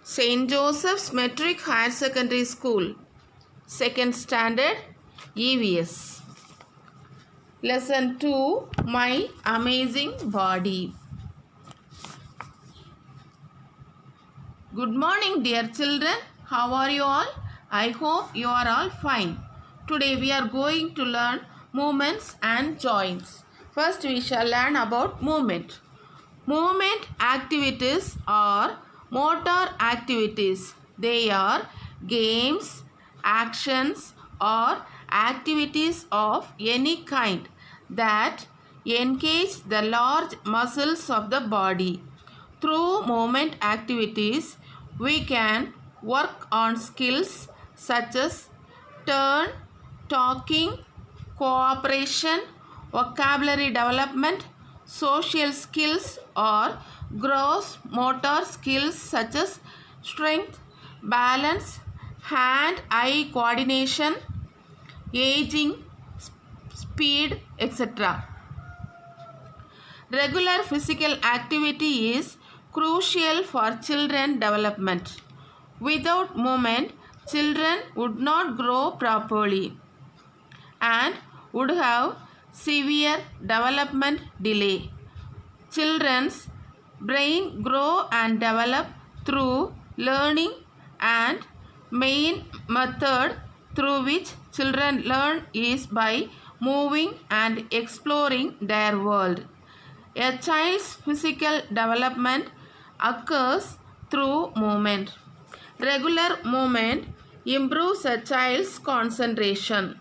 St. Joseph's Metric Higher Secondary School, 2nd Standard, EVS. Lesson 2, My Amazing Body. Good morning, dear children. How are you all? I hope you are all fine. Today we are going to learn movements and joints. First we shall learn about movement. Movement activities are motor activities. They are games, actions or activities of any kind that engage the large muscles of the body. Through movement activities, we can work on skills such as turn, talking, cooperation, vocabulary development, social skills or gross motor skills such as strength, balance, hand-eye coordination, aging, speed, etc. Regular physical activity is crucial for children development. Without movement, children would not grow properly and would have severe development delay. Children's brain grow and develop through learning, and main method through which children learn is by moving and exploring their world. A child's physical development occurs through movement. Regular movement improves a child's concentration.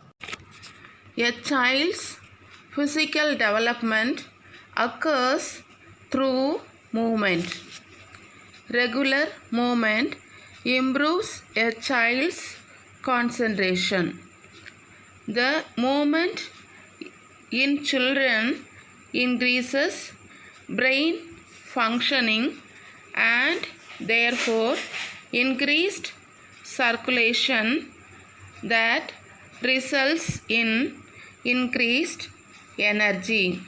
A child's physical development occurs through movement. Regular movement improves a child's concentration. The movement in children increases brain functioning and therefore increased circulation that results in increased energy.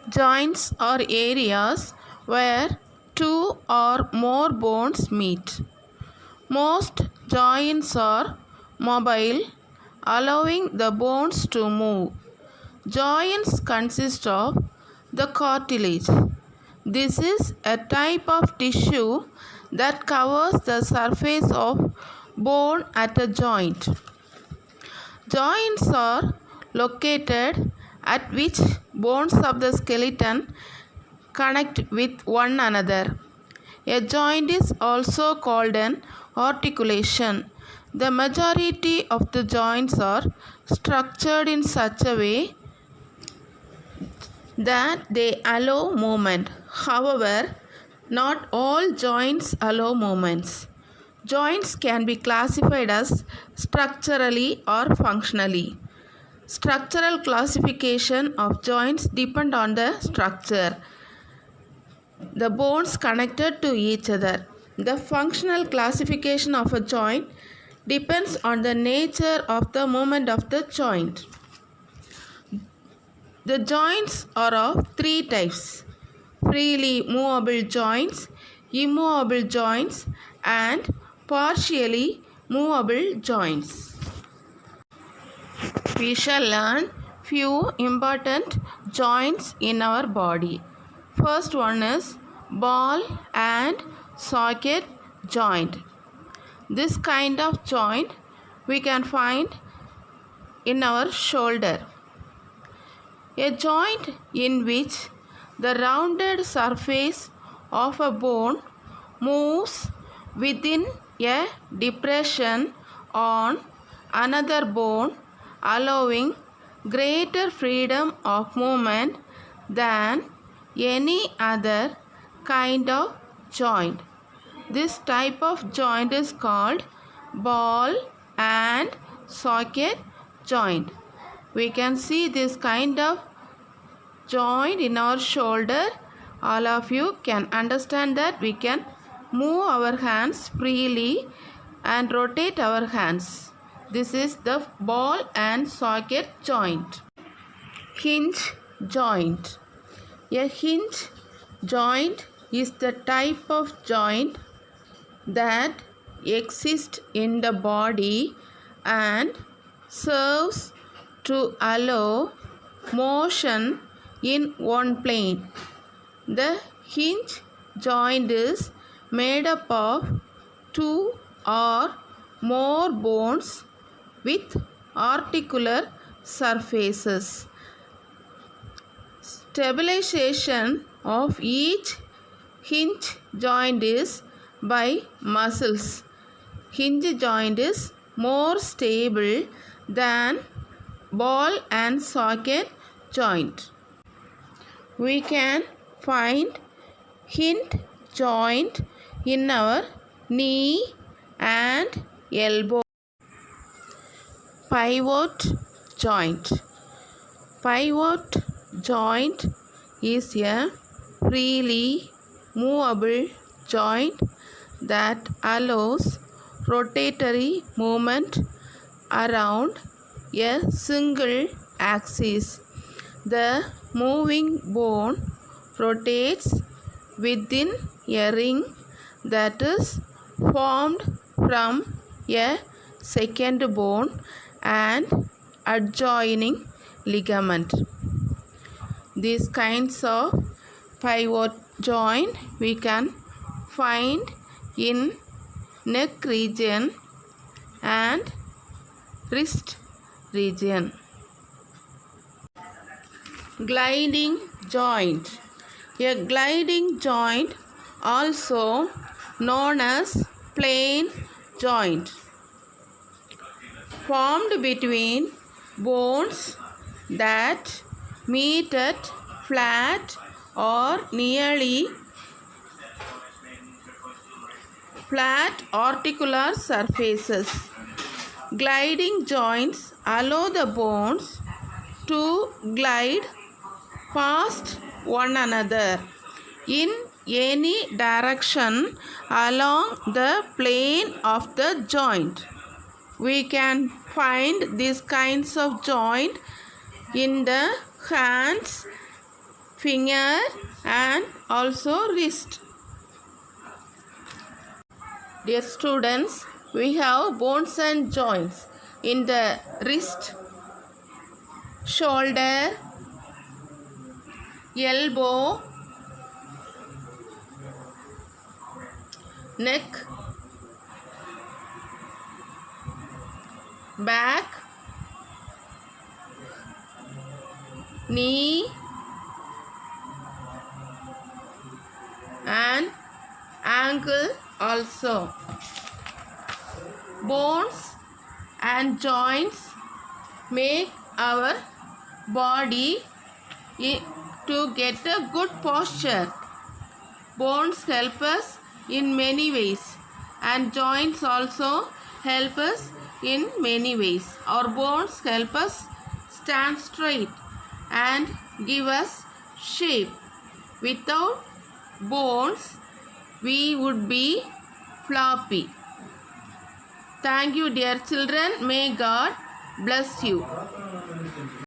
Joints are areas where two or more bones meet. Most joints are mobile, allowing the bones to move. Joints consist of the cartilage. This is a type of tissue that covers the surface of bone at a joint. Joints are located at which bones of the skeleton connect with one another. A joint is also called an articulation. The majority of the joints are structured in such a way that they allow movement. However, not all joints allow movements. Joints can be classified as structurally or functionally. Structural classification of joints depend on the structure, the bones connected to each other. The functional classification of a joint depends on the nature of the movement of the joint. The joints are of three types: freely movable joints, immovable joints, and partially movable joints. We shall learn few important joints in our body. First one is ball and socket joint. This kind of joint we can find in our shoulder. A joint in which the rounded surface of a bone moves within a depression on another bone, allowing greater freedom of movement than any other kind of joint. This type of joint is called ball and socket joint. We can see this kind of joint in our shoulder. All of you can understand that we can move our hands freely and rotate our hands. This is the ball and socket joint. Hinge joint. A hinge joint is the type of joint that exists in the body and serves to allow motion in one plane. The hinge joint is made up of two or more bones with articular surfaces. Stabilization of each hinge joint is by muscles. Hinge joint is more stable than ball and socket joint. We can find hinge joint in our knee and elbow. Pivot joint. Pivot joint is a freely movable joint that allows rotatory movement around a single axis. The moving bone rotates within a ring that is formed from a second bone and adjoining ligament. These kinds of pivot joint we can find in neck region and wrist region. Gliding joint. A gliding joint, also known as plane joint, formed between bones that meet at flat or nearly flat articular surfaces. Gliding joints allow the bones to glide past one another in any direction along the plane of the joint. We can find these kinds of joint in the hands, finger and also wrist. Dear students, we have bones and joints in the wrist, shoulder, elbow, neck, back, knee and ankle also. Bones and joints make our body to get a good posture. Bones help us in many ways and joints also help us in many ways. Our bones help us stand straight and give us shape. Without bones, we would be floppy. Thank you, dear children. May God bless you.